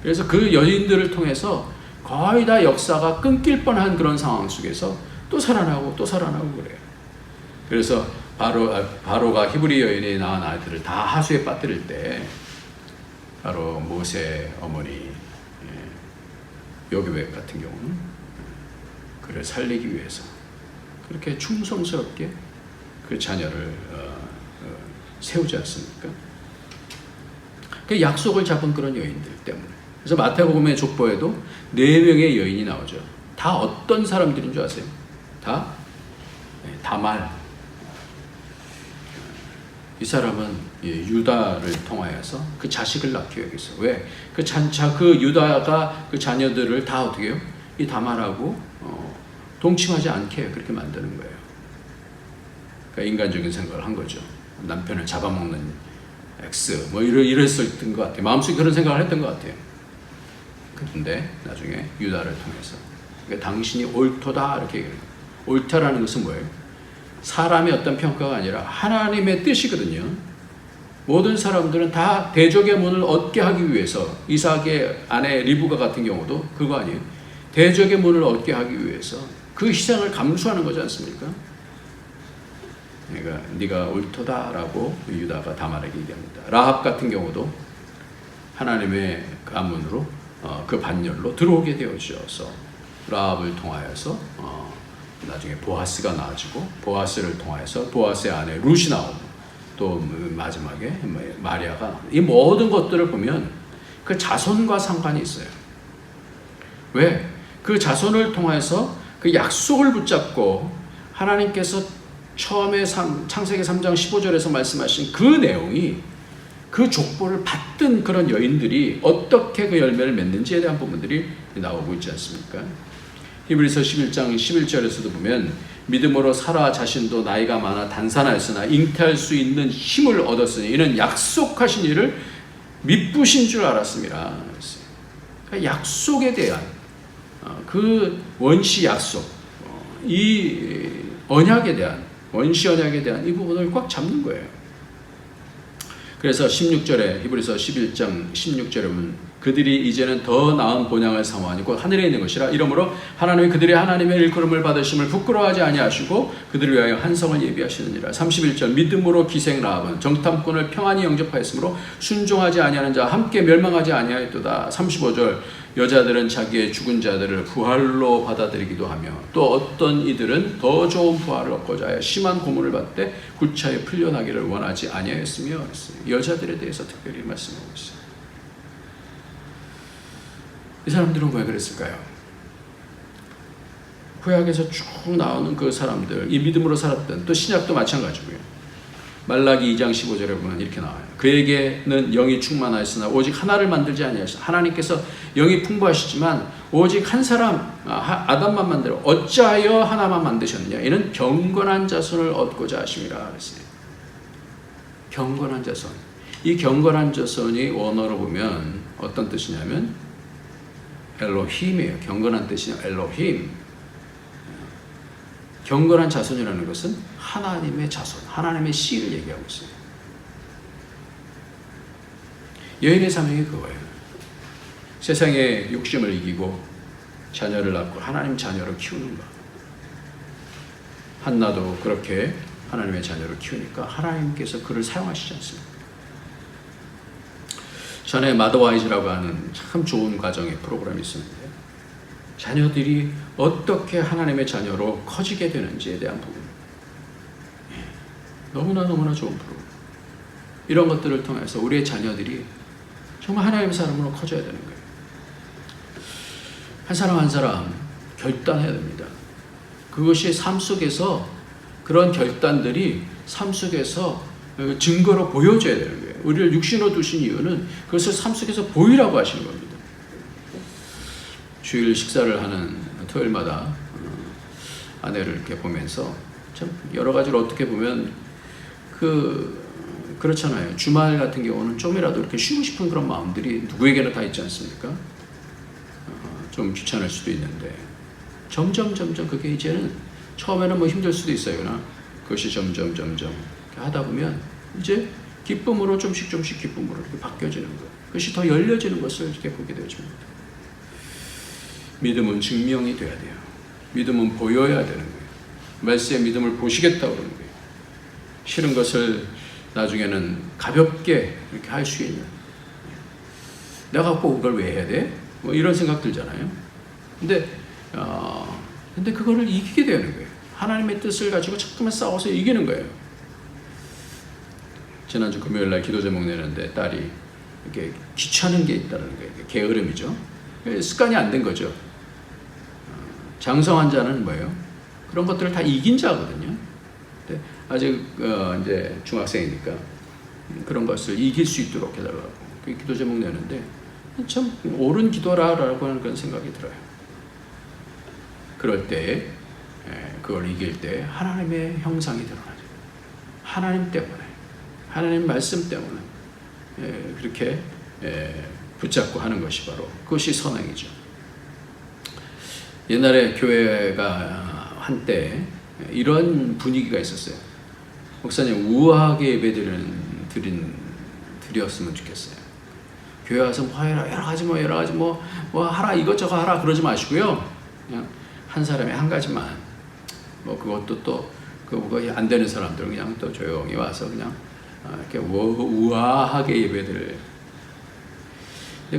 그래서 그 여인들을 통해서 거의 다 역사가 끊길 뻔한 그런 상황 속에서 또 살아나고 그래요. 그래서 바로가 히브리 여인이 낳은 아이들을 다 하수에 빠뜨릴 때 바로 모세 어머니 요게벳 같은 경우는 그를 살리기 위해서 그렇게 충성스럽게 그 자녀를 세우지 않습니까? 그 약속을 잡은 그런 여인들 때문에. 그래서 마태복음의 족보에도 4명의 여인이 나오죠. 다 어떤 사람들인 줄 아세요? 다 다말. 이 사람은 유다를 통하여서 그 자식을 낳기 위해서. 왜? 그 유다가 그 자녀들을 다 어떻게 해요? 이 다말하고 동침하지 않게 그렇게 만드는 거예요. 그러니까 인간적인 생각을 한 거죠. 남편을 잡아먹는 X 뭐 이랬을 것 같아요. 마음속에 그런 생각을 했던 것 같아요. 그런데 나중에 유다를 통해서 그러니까 당신이 옳도다 이렇게 얘기해요. 옳다라는 것은 뭐예요? 사람의 어떤 평가가 아니라 하나님의 뜻이거든요. 모든 사람들은 다 대적의 문을 얻게 하기 위해서 이삭의 아내 리브가 같은 경우도 그거 아니에요. 대적의 문을 얻게 하기 위해서 그 희생을 감수하는 거지 않습니까? 그러니까 네가 옳도다라고 유다가 다말에게 얘기합니다. 라합 같은 경우도 하나님의 가문으로 그 반열로 들어오게 되어져서 라합을 통하여서 나중에 보아스가 나아지고 보아스를 통해서 보아스의 아내 룻이 나오고 또 마지막에 마리아가 이 모든 것들을 보면 그 자손과 상관이 있어요. 왜? 그 자손을 통해서 그 약속을 붙잡고 하나님께서 처음에 창세기 3장 15절에서 말씀하신 그 내용이 그 족보를 받던 그런 여인들이 어떻게 그 열매를 맺는지에 대한 부분들이 나오고 있지 않습니까? 히브리서 11장 11절에서도 보면 믿음으로 사라 자신도 나이가 많아 단산하였으나 잉태할 수 있는 힘을 얻었으니 이는 약속하신 일을 미쁘신 줄 알았습니다. 그러니까 약속에 대한 그 원시 약속, 이 언약에 대한 원시 언약에 대한 이 부분을 꽉 잡는 거예요. 그래서 16절에 히브리서 11장 16절에 보면 그들이 이제는 더 나은 본향을 사모하니 곧 하늘에 있는 것이라. 이러므로 하나님이 그들이 하나님의 일컬음을 받으심을 부끄러워하지 아니하시고 그들을 위하여 한 성을 예비하시느니라. 31절 믿음으로 기생 라합은 정탐꾼을 평안히 영접하였으므로 순종하지 아니하는 자와 함께 멸망하지 아니하였도다. 35절 여자들은 자기의 죽은 자들을 부활로 받아들이기도 하며 또 어떤 이들은 더 좋은 부활을 얻고자 하여 심한 고문을 받되 구차에 풀려나기를 원하지 아니하였으며 그랬어요. 여자들에 대해서 특별히 말씀하고 있어요. 이 사람들은 왜 그랬을까요? 구약에서 쭉 나오는 그 사람들, 이 믿음으로 살았던, 또 신약도 마찬가지고요. 말라기 2장 15절에 보면 이렇게 나와요. 그에게는 영이 충만하였으나 오직 하나를 만들지 아니하시나. 하나님께서 영이 풍부하시지만 오직 한 사람 아담만 만들어 어찌하여 하나만 만드셨느냐. 이는 경건한 자손을 얻고자 하심이라 그랬어요. 경건한 자손. 이 경건한 자손이 원어로 보면 어떤 뜻이냐면 엘로힘이에요. 경건한 뜻이 엘로힘. 경건한 자손이라는 것은 하나님의 자손, 하나님의 씨를 얘기하고 있어요. 여인의 사명이 그거예요. 세상의 욕심을 이기고 자녀를 낳고 하나님 자녀를 키우는 것. 한나도 그렇게 하나님의 자녀를 키우니까 하나님께서 그를 사용하시지 않습니까? 전에 마더와이즈라고 하는 참 좋은 과정의 프로그램이 있었는데 자녀들이 어떻게 하나님의 자녀로 커지게 되는지에 대한 부분, 너무나 좋은 프로그램. 이런 것들을 통해서 우리의 자녀들이 정말 하나님의 사람으로 커져야 되는 거예요. 한 사람 한 사람 결단해야 됩니다. 그것이 삶 속에서, 그런 결단들이 삶 속에서 증거로 보여져야 되는 거예요. 우리를 육신으로 두신 이유는 그것을 삶 속에서 보이라고 하시는 겁니다. 주일 식사를 하는 토요일마다 아내를 이렇게 보면서 참 여러 가지로 어떻게 보면 그렇잖아요. 주말 같은 경우는 좀이라도 이렇게 쉬고 싶은 그런 마음들이 누구에게나 다 있지 않습니까? 좀 귀찮을 수도 있는데 점점 그게 이제는 처음에는 뭐 힘들 수도 있어요. 그러나 그것이 점점 하다 보면 이제 기쁨으로 조금씩 기쁨으로 이렇게 바뀌어지는 것. 그것이 더 열려지는 것을 이렇게 보게 되어집니다. 믿음은 증명이 돼야 돼요. 믿음은 보여야 되는 거예요. 말세의 믿음을 보시겠다고 그러는 거예요. 싫은 것을 나중에는 가볍게 이렇게 할 수 있는. 내가 꼭 그걸 왜 해야 돼? 뭐 이런 생각 들잖아요. 근데 그거를 이기게 되는 거예요. 하나님의 뜻을 가지고 자꾸만 싸워서 이기는 거예요. 지난주 금요일날 기도 제목 내는데 딸이 이렇게 귀찮은 게 있다는 거예요. 게으름이죠. 습관이 안 된 거죠. 장성한 자는 뭐예요? 그런 것들을 다 이긴 자거든요. 근데 아직 이제 중학생이니까 그런 것을 이길 수 있도록 해달라고 기도 제목 내는데 참 옳은 기도라고 하는 그런 생각이 들어요. 그럴 때 그걸 이길 때 하나님의 형상이 드러나죠. 하나님 때문에, 하나님 말씀 때문에 그렇게 붙잡고 하는 것이 바로 그것이 선행이죠. 옛날에 교회가 한때 이런 분위기가 있었어요. 목사님 우아하게 드렸으면 좋겠어요. 교회 와서 뭐 여러 가지 뭐 하라 이것저것 하라 그러지 마시고요. 그냥 한 사람이 한 가지만 뭐 그것도 또 그거 안 되는 사람들 그냥 또 조용히 와서 그냥 이렇게 우아하게 예배드릴.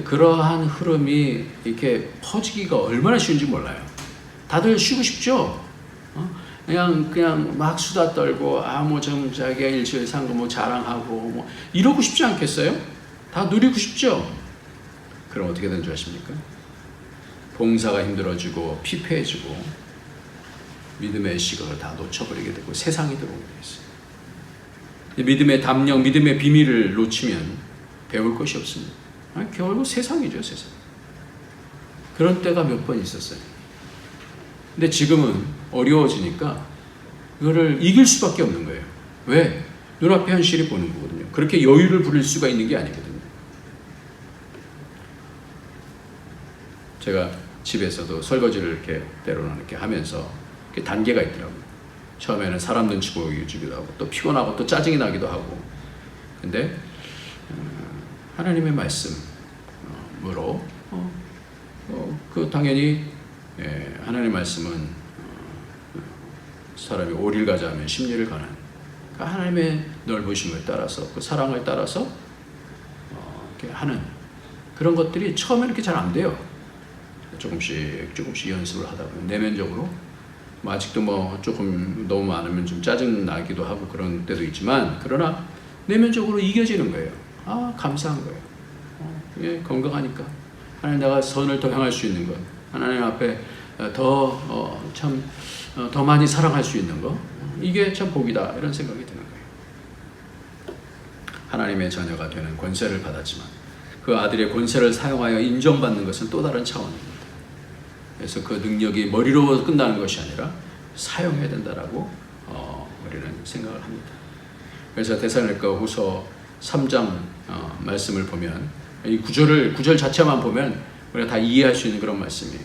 그러한 흐름이 이렇게 퍼지기가 얼마나 쉬운지 몰라요. 다들 쉬고 싶죠? 그냥 막 수다 떨고 뭐 좀 자기가 일주일 산 거 뭐 자랑하고 뭐 이러고 싶지 않겠어요? 다 누리고 싶죠? 그럼 어떻게 되는 줄 아십니까? 봉사가 힘들어지고 피폐해지고 믿음의 시각을 다 놓쳐버리게 되고 세상이 들어오게 돼 있어요. 믿음의 담력, 믿음의 비밀을 놓치면 배울 것이 없습니다. 결국 세상이죠, 세상. 그런 때가 몇 번 있었어요. 근데 지금은 어려워지니까 이거를 이길 수밖에 없는 거예요. 왜? 눈앞에 현실이 보는 거거든요. 그렇게 여유를 부릴 수가 있는 게 아니거든요. 제가 집에서도 설거지를 이렇게 때로는 이렇게 하면서 이렇게 단계가 있더라고요. 처음에는 사람 눈치 보여주기도 하고 또 피곤하고 또 짜증이 나기도 하고. 근데 하나님의 말씀, 믿음으로 그 당연히 하나님의 말씀은 사람이 오리를 가자 하면 십리를 가는, 그러니까 하나님의 넓으심을 따라서 그 사랑을 따라서 이렇게 하는 그런 것들이 처음에 이렇게 잘 안 돼요. 조금씩 연습을 하다 보면 내면적으로 아직도 조금 너무 많으면 좀 짜증 나기도 하고 그런 때도 있지만, 그러나 내면적으로 이겨지는 거예요. 감사한 거예요. 이게 건강하니까 하나님, 내가 선을 더 향할 수 있는 것, 하나님 앞에 더 많이 사랑할 수 있는 것, 이게 참 복이다, 이런 생각이 드는 거예요. 하나님의 자녀가 되는 권세를 받았지만 그 아들의 권세를 사용하여 인정받는 것은 또 다른 차원입니다. 그래서 그 능력이 머리로 끝나는 것이 아니라 사용해야 된다라고 우리는 생각을 합니다. 그래서 데살로니가후서 3장 말씀을 보면, 이 구절 자체만 보면 우리가 다 이해할 수 있는 그런 말씀이에요.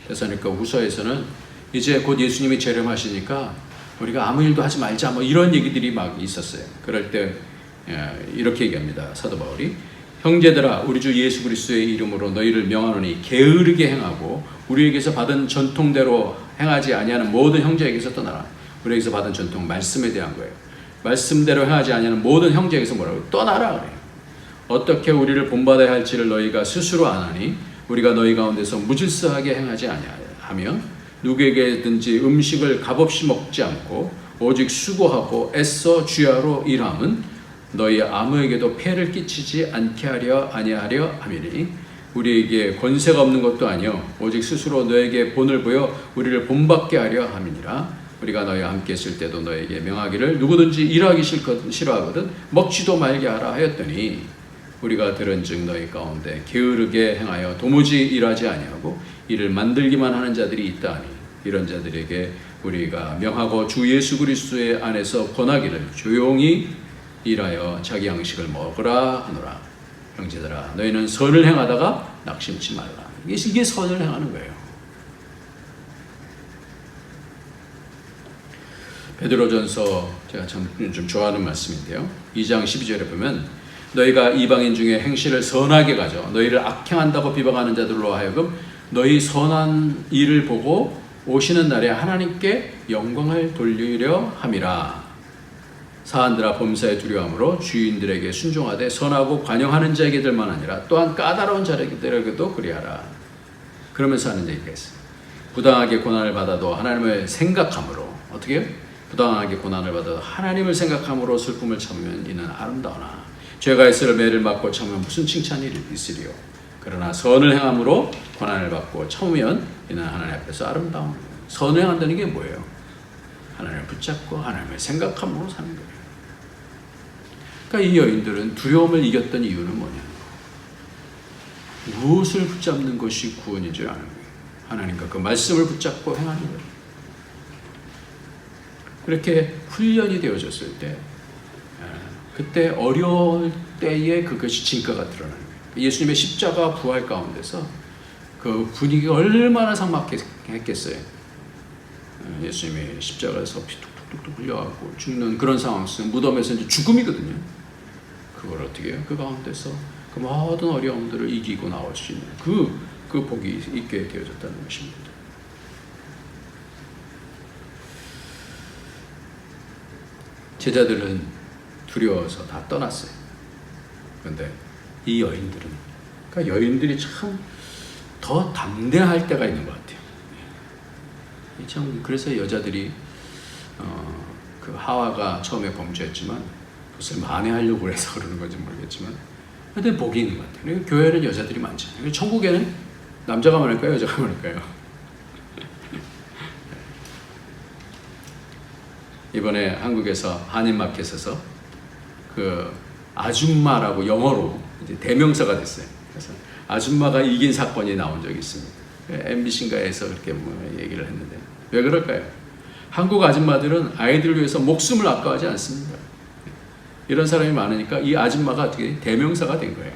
데살로니가후서에서는 이제 곧 예수님이 재림하시니까 우리가 아무 일도 하지 말자, 이런 얘기들이 막 있었어요. 그럴 때 이렇게 얘기합니다. 사도 바울이, 형제들아, 우리 주 예수 그리스도의 이름으로 너희를 명하노니 게으르게 행하고 우리에게서 받은 전통대로 행하지 아니하는 모든 형제에게서 떠나라. 우리에게서 받은 전통, 말씀에 대한 거예요. 말씀대로 행하지 아니하는 모든 형제에게서 뭐라고? 떠나라 그래요. 어떻게 우리를 본받아야 할지를 너희가 스스로 아나니 우리가 너희 가운데서 무질서하게 행하지 아니하며 누구에게든지 음식을 값없이 먹지 않고 오직 수고하고 애써 주야로 일함은 너희 아무에게도 폐를 끼치지 않게 하려 아니하려 함이니 우리에게 권세가 없는 것도 아니요 오직 스스로 너에게 본을 보여 우리를 본받게 하려 함이니라. 우리가 너희와 함께 있을 때도 너에게 명하기를 누구든지 일하기 싫어하거든 먹지도 말게 하라 하였더니 우리가 들은즉 너희 가운데 게으르게 행하여 도무지 일하지 아니하고 이를 만들기만 하는 자들이 있다 하니 이런 자들에게 우리가 명하고 주 예수 그리스도의 안에서 권하기를 조용히 일하여 자기 양식을 먹으라 하노라. 형제들아, 너희는 선을 행하다가 낙심치 말라. 이게 선을 행하는 거예요. 베드로전서, 제가 참 좀 좋아하는 말씀인데요, 2장 12절에 보면 너희가 이방인 중에 행실을 선하게 가져 너희를 악행한다고 비방하는 자들로 하여금 너희 선한 일을 보고 오시는 날에 하나님께 영광을 돌리려 함이라. 사한들아, 범사에 두려움으로 주인들에게 순종하되 선하고 관용하는 자에게들만 아니라 또한 까다로운 자에게도 그리하라. 그러면서 하는 얘기가 있어요. 부당하게 고난을 받아도 하나님을 생각함으로, 어떻게 해요? 부당하게 고난을 받아도 하나님을 생각함으로 슬픔을 참으면 이는 아름다우나 죄가 있을 매를 맞고 참으면 무슨 칭찬이 있으리요. 그러나 선을 행함으로 고난을 받고 참으면 이는 하나님 앞에서 아름다운 거예요. 선을 행한다는 게 뭐예요? 하나님을 붙잡고 하나님을 생각함으로 사는 거예요. 그러니까 이 여인들은 두려움을 이겼던 이유는 뭐냐? 무엇을 붙잡는 것이 구원인 줄 아는 거예요. 하나님과 그 말씀을 붙잡고 행하는 거예요. 그렇게 훈련이 되어졌을 때, 그때 어려울 때에 그것이 진가가 드러나는 거예요. 예수님의 십자가 부활 가운데서 그 분위기가 얼마나 삭막했겠어요. 예수님이 십자가에서 피 뚝뚝뚝 흘려가고 죽는 그런 상황 속에서 무덤에서 이제 죽음이거든요. 그걸 어떻게 해요? 그 가운데서 그 모든 어려움들을 이기고 나올 수 있는 그 복이 있게 되어졌다는 것입니다. 제자들은 두려워서 다 떠났어요. 그런데 이 여인들은, 그러니까 여인들이 참 더 담대할 때가 있는 것 같아요. 참, 그래서 여자들이 그 하와가 처음에 범죄했지만 그것을 만회하려고 해서 그러는 건지 모르겠지만 하여튼 복이 있는 것 같아요. 교회는 여자들이 많잖아요. 천국에는 남자가 많을까요? 여자가 많을까요? 이번에 한국에서 한인마켓에서 그 아줌마라고 영어로 이제 대명사가 됐어요. 그래서 아줌마가 이긴 사건이 나온 적이 있습니다. MBC인가에서 그렇게 얘기를 했는데 왜 그럴까요? 한국 아줌마들은 아이들을 위해서 목숨을 아까워하지 않습니다. 이런 사람이 많으니까 이 아줌마가 어떻게 대명사가 된 거예요.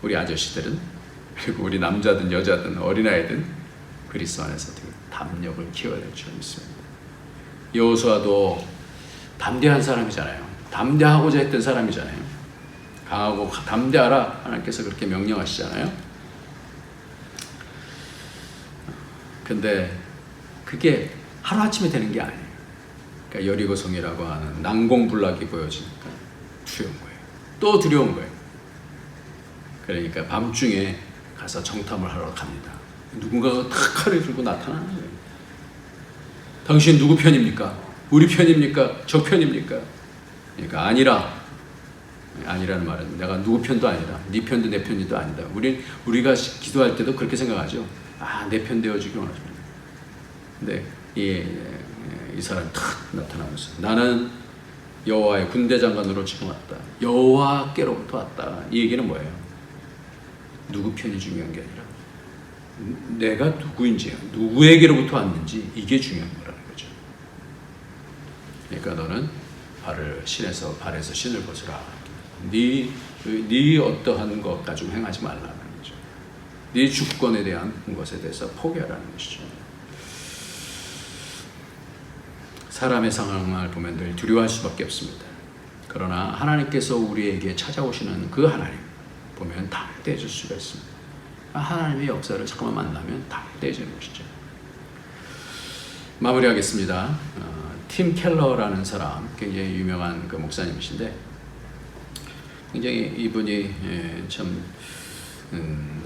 우리 아저씨들은, 그리고 우리 남자든 여자든 어린아이든 그리스도 안에서 어떻게 담력을 키워야 될 줄 믿습니다. 여호수아도 담대한 사람이잖아요. 담대하고자 했던 사람이잖아요. 강하고 담대하라 하나님께서 그렇게 명령하시잖아요. 근데 그게 하루아침에 되는 게 아니에요. 그러니까 여리고성이라고 하는 난공불락이 보여지니까 두려운 거예요. 또 두려운 거예요. 그러니까 밤중에 가서 정탐을 하러 갑니다. 누군가가 탁 칼을 들고 나타나는 거예요. 당신 누구 편입니까? 우리 편입니까? 저 편입니까? 그러니까 아니라는 말은 내가 누구 편도 아니다. 네 편도 내 편도 아니다. 우리가 기도할 때도 그렇게 생각하죠. 내 편 되어주길 원하십니다. 근데 이 사람이 탁 나타나면서 나는 여호와의 군대 장관으로 지금 왔다. 여호와께로부터 왔다. 이 얘기는 뭐예요? 누구 편이 중요한 게 아니라 내가 누구인지, 누구에게로부터 왔는지 이게 중요한 거라는 거죠. 그러니까 너는 발에서 신을 벗으라. 네 어떠한 것 가지고 행하지 말라는 거죠. 네 주권에 대한 것에 대해서 포기하라는 것이죠. 사람의 상황을 보면 늘 두려워할 수밖에 없습니다. 그러나 하나님께서 우리에게 찾아오시는 그 하나님 보면 담대해질 수가 있습니다. 하나님의 역사를 잠깐만 만나면 담대해지는 것이죠. 마무리하겠습니다. 팀 켈러라는 사람, 굉장히 유명한 그 목사님이신데 굉장히 이분이 참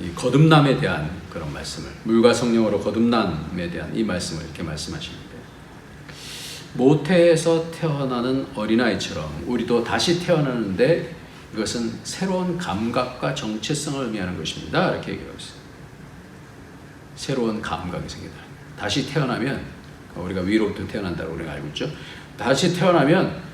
이 거듭남에 대한 그런 말씀을, 물과 성령으로 거듭남에 대한 이 말씀을 이렇게 말씀하시는데, 모태에서 태어나는 어린아이처럼 우리도 다시 태어나는데 이것은 새로운 감각과 정체성을 의미하는 것입니다. 이렇게 얘기하고 있어요. 새로운 감각이 생긴다. 다시 태어나면, 우리가 위로부터 태어난다고 우리가 알고 있죠. 다시 태어나면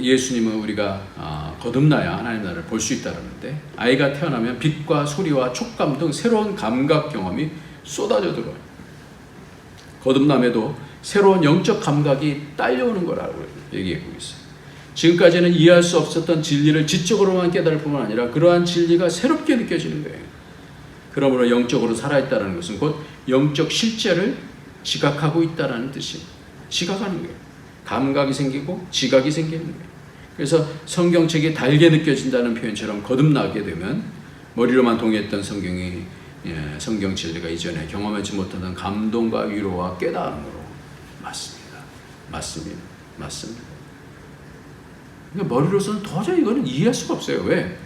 예수님은 우리가 거듭나야 하나님 나라를 볼 수 있다는데, 아이가 태어나면 빛과 소리와 촉감 등 새로운 감각 경험이 쏟아져 들어요. 거듭남에도 새로운 영적 감각이 딸려오는 거라고 얘기하고 있어요. 지금까지는 이해할 수 없었던 진리를 지적으로만 깨달을 뿐만 아니라 그러한 진리가 새롭게 느껴지는 거예요. 그러므로 영적으로 살아있다는 것은 곧 영적 실제를 지각하고 있다는 뜻이, 지각하는 거예요. 감각이 생기고 지각이 생기는 거예요. 그래서 성경책이 달게 느껴진다는 표현처럼 거듭나게 되면 머리로만 동의했던 성경 진리가 이전에 경험하지 못하던 감동과 위로와 깨달음으로 맞습니다. 그러니까 머리로서는 도저히 이거는 이해할 수가 없어요. 왜?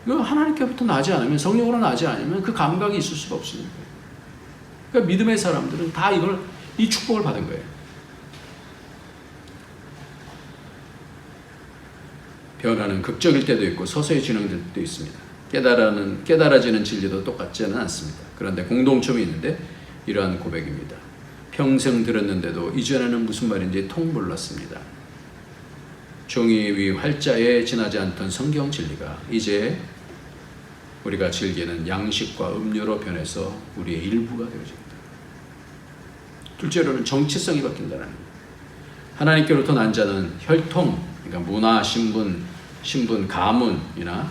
이거 하나님께부터 나지 않으면, 성령으로 나지 않으면 그 감각이 있을 수가 없습니다. 그러니까 믿음의 사람들은 다 이 축복을 받은 거예요. 변화는 극적일 때도 있고 서서히 진행될 때도 있습니다. 깨달아지는 진리도 똑같지는 않습니다. 그런데 공동점이 있는데 이러한 고백입니다. 평생 들었는데도 이전에는 무슨 말인지 통 몰랐습니다. 종이 위 활자에 지나지 않던 성경 진리가 이제 우리가 즐기는 양식과 음료로 변해서 우리의 일부가 되어집니다. 둘째로는 정체성이 바뀐다는 겁니다. 하나님께로부터 난 자는 혈통, 그러니까 문화, 신분, 가문이나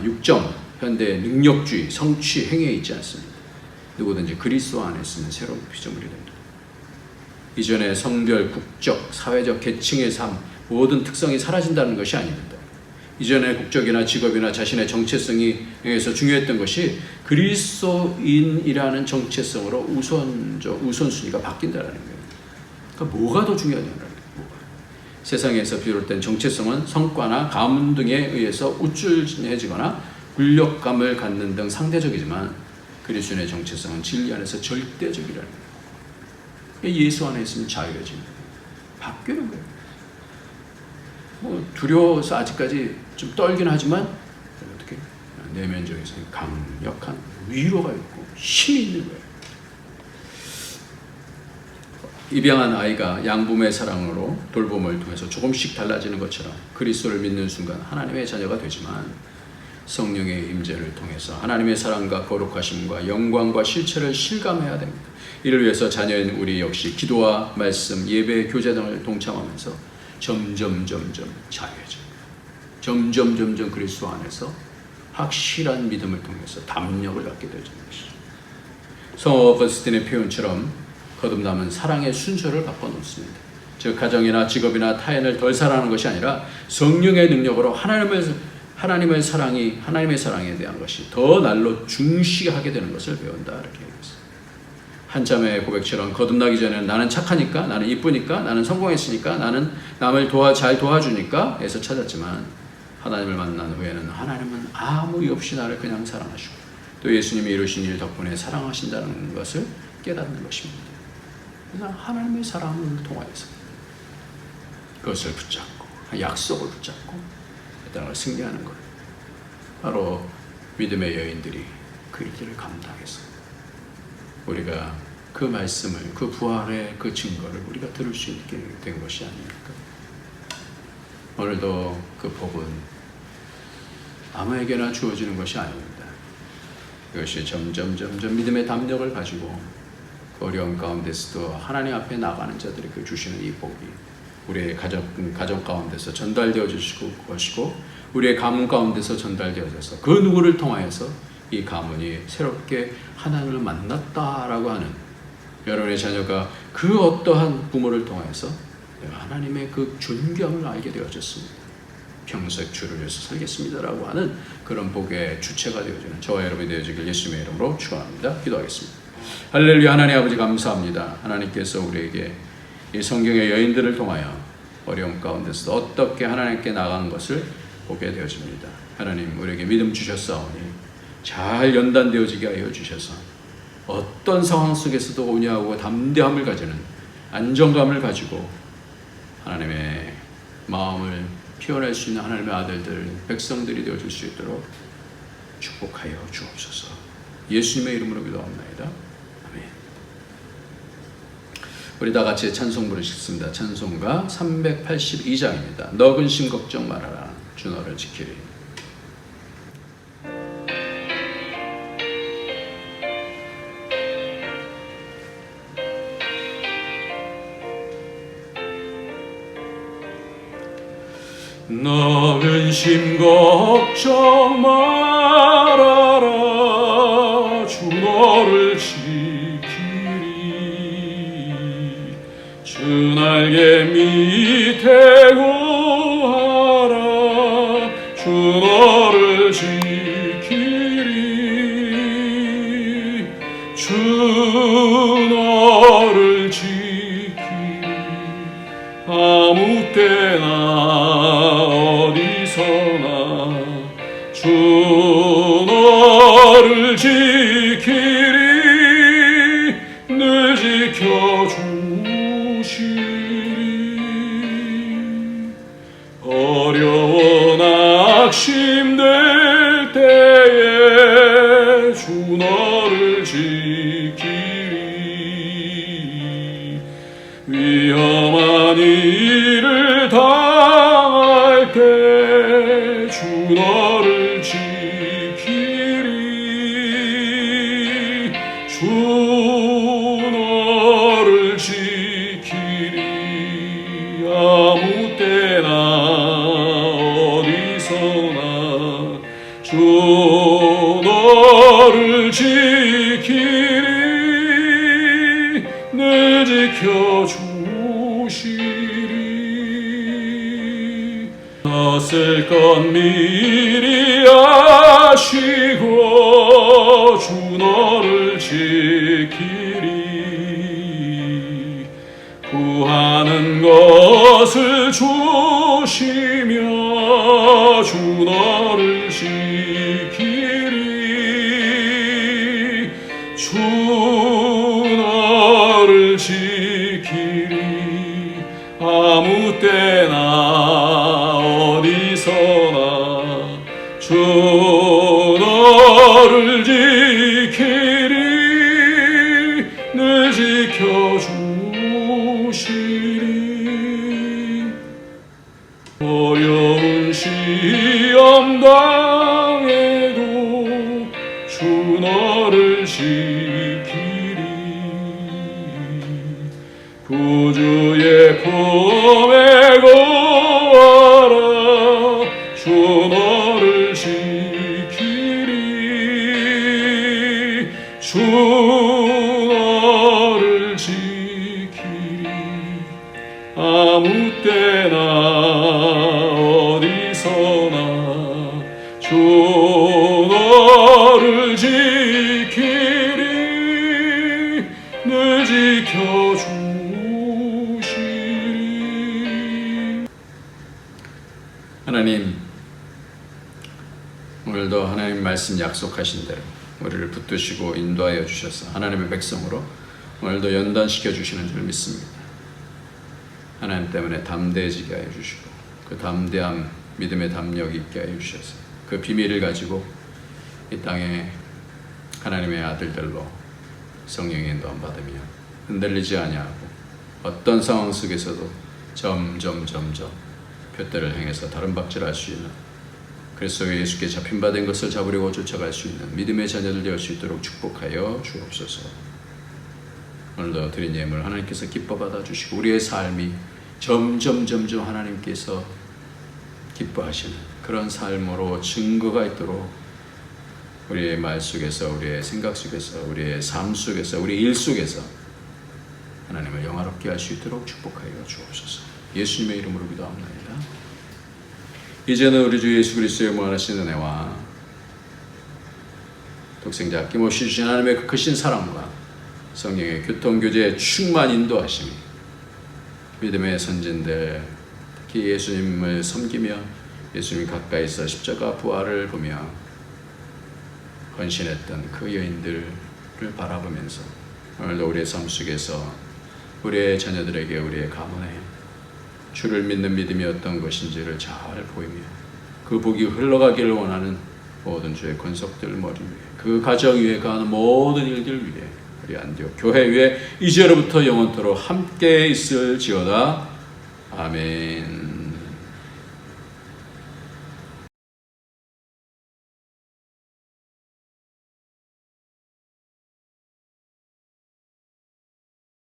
육정, 현대의 능력주의, 성취, 행위에 있지 않습니다. 누구든지 그리스도 안에 있으면 새로운 피조물이 됩니다. 이전의 성별, 국적, 사회적 계층의 삶, 모든 특성이 사라진다는 것이 아닙니다. 이전의 국적이나 직업이나 자신의 정체성에 의해서 중요했던 것이 그리스도인이라는 정체성으로 우선순위가 바뀐다는 거예요. 그러니까 뭐가 더 중요하냐는 거예요. 세상에서 비롯된 정체성은 성과나 가문 등에 의해서 우쭐해지거나 굴욕감을 갖는 등 상대적이지만 그리스도인의 정체성은 진리 안에서 절대적이라는 거예요. 예수 안에 있으면 자유해집니다. 바뀌는 거예요. 두려워서 아직까지 좀 떨긴 하지만 어떻게 내면적에서 강력한 위로가 있고 힘이 있는 거예요. 입양한 아이가 양부모의 사랑으로 돌봄을 통해서 조금씩 달라지는 것처럼 그리스도를 믿는 순간 하나님의 자녀가 되지만 성령의 임재를 통해서 하나님의 사랑과 거룩하심과 영광과 실체를 실감해야 됩니다. 이를 위해서 자녀인 우리 역시 기도와 말씀, 예배, 교제 등을 동참하면서 점점 자유해집니다. 점점 그리스도 안에서 확실한 믿음을 통해서 담력을 갖게 되는 것이죠. 성 어거스틴의 표현처럼 거듭남은 사랑의 순서를 바꿔놓습니다. 즉 가정이나 직업이나 타인을 덜 사랑하는 것이 아니라 성령의 능력으로 하나님을 하나님의 사랑에 대한 것이 더 날로 중시하게 되는 것을 배운다. 이렇게 얘기했어요. 한참의 고백처럼 거듭나기 전에는 나는 착하니까, 나는 이쁘니까, 나는 성공했으니까, 나는 남을 잘 도와주니까 해서 찾았지만 하나님을 만난 후에는 하나님은 아무 이유 없이 나를 그냥 사랑하시고 또 예수님이 이루신 일 덕분에 사랑하신다는 것을 깨닫는 것입니다. 그래서 하나님의 사랑을 통하여서 그것을 붙잡고 약속을 붙잡고 이 땅을 승리하는 것, 바로 믿음의 여인들이 그 일들을 감당해서 우리가 그 말씀을, 그 부활의 그 증거를 우리가 들을 수 있게 된 것이 아닙니까? 오늘도 그 복은 아무에게나 주어지는 것이 아닙니다. 이것이 점점 믿음의 담력을 가지고 어려움 가운데서도 하나님 앞에 나가는 자들이 그 주시는 이 복이 우리의 가정 가운데서 전달되어 주시고 것이고 우리의 가문 가운데서 전달되어져서 그 누구를 통하여서 이 가문이 새롭게 하나님을 만났다라고 하는, 여러분의 자녀가 그 어떠한 부모를 통해서 내가 하나님의 그 존경을 알게 되어졌습니다. 평생 주를 위해서 살겠습니다라고 하는 그런 복의 주체가 되어지는 저와 여러분이 되어지길 예수님의 이름으로 축원합니다. 기도하겠습니다. 할렐루야. 하나님 아버지 감사합니다. 하나님께서 우리에게 이 성경의 여인들을 통하여 어려움 가운데서 어떻게 하나님께 나간 것을 보게 되어집니다. 하나님, 우리에게 믿음 주셨사오니 잘 연단되어지게 하여 주셔서 어떤 상황 속에서도 온유하고 담대함을 가지는 안정감을 가지고 하나님의 마음을 표현할 수 있는 하나님의 아들들, 백성들이 되어줄 수 있도록 축복하여 주옵소서. 예수님의 이름으로 기도합니다. 아멘. 우리 다 같이 찬송 부르시겠습니다. 찬송가 382장입니다. 너 근심 걱정 말아라, 주 너를 지키리. 너 근심 걱정 말아라, 주 너를 지키리. 주 날개 밑에 구하라, 주 너를 지키리. 주 너를 지키리. 아무 때나 주 너를 지키리. 늘 지켜주시리. 어려워 낙심될 때에 주 너를 지키리. 위험한 일을 당할 때 주 너를 지키리. 주 너를 지키리. 아무 때나 어디서나 주 너를 지키리. 늘 지켜주시리. 없을 것 미리 아시고 주 너를 지키리. 구하는 것을 주시며 주 너를 지키리. 주 너를 지키리. 아무 때나 어디서나 주 너를 지키리. 늘 지켜주시리. 어려운 시험 당해도 주 너를 지키리. 구주의 품에 거하라, 주 너를 지키리. 주 너를 지키리. 아무 때나 어디서나 너를 지키리 늘 지켜주시리. 하나님, 오늘도 하나님 말씀 약속하신 대로 우리를 붙드시고 인도하여 주셔서 하나님의 백성으로 오늘도 연단시켜 주시는 줄 믿습니다. 하나님 때문에 담대해지게 하여 주시고 그 담대함, 믿음의 담력이 있게 하여 주셔서 그 비밀을 가지고 이 땅에 하나님의 아들들로 성령의 인도함 받으며 흔들리지 아니하고 어떤 상황 속에서도 점점 표대를 향해서 다름박질할 수 있는 그리스도 예수께 잡힌 바 된 것을 잡으려고 쫓아갈 수 있는 믿음의 자녀들 되어 수 있도록 축복하여 주옵소서. 오늘도 드린 예물 하나님께서 기뻐 받아주시고 우리의 삶이 점점 하나님께서 기뻐하시는 그런 삶으로 증거가 있도록 우리의 말 속에서, 우리의 생각 속에서, 우리의 삶 속에서, 우리 일 속에서 하나님을 영화롭게 할 수 있도록 축복하여 주옵소서. 예수님의 이름으로 기도합니다. 이제는 우리 주 예수 그리스도의 무한하신 은혜와 독생자 아낌없이 주신 하나님의 그 크신 사랑과 성령의 교통교제의 충만 인도하심이 믿음의 선진들, 특히 예수님을 섬기며 예수님 가까이서 십자가 부활을 보며 헌신했던 그 여인들을 바라보면서 오늘도 우리의 삶 속에서 우리의 자녀들에게, 우리의 가문에 주를 믿는 믿음이 어떤 것인지를 잘 보이며 그 복이 흘러가기를 원하는 모든 주의 권속들 머리 위에, 그 가정 위에 가는 모든 일들 위에, 우리 안디옥 교회 위에 이제로부터 영원토록 함께 있을지어다. 아멘.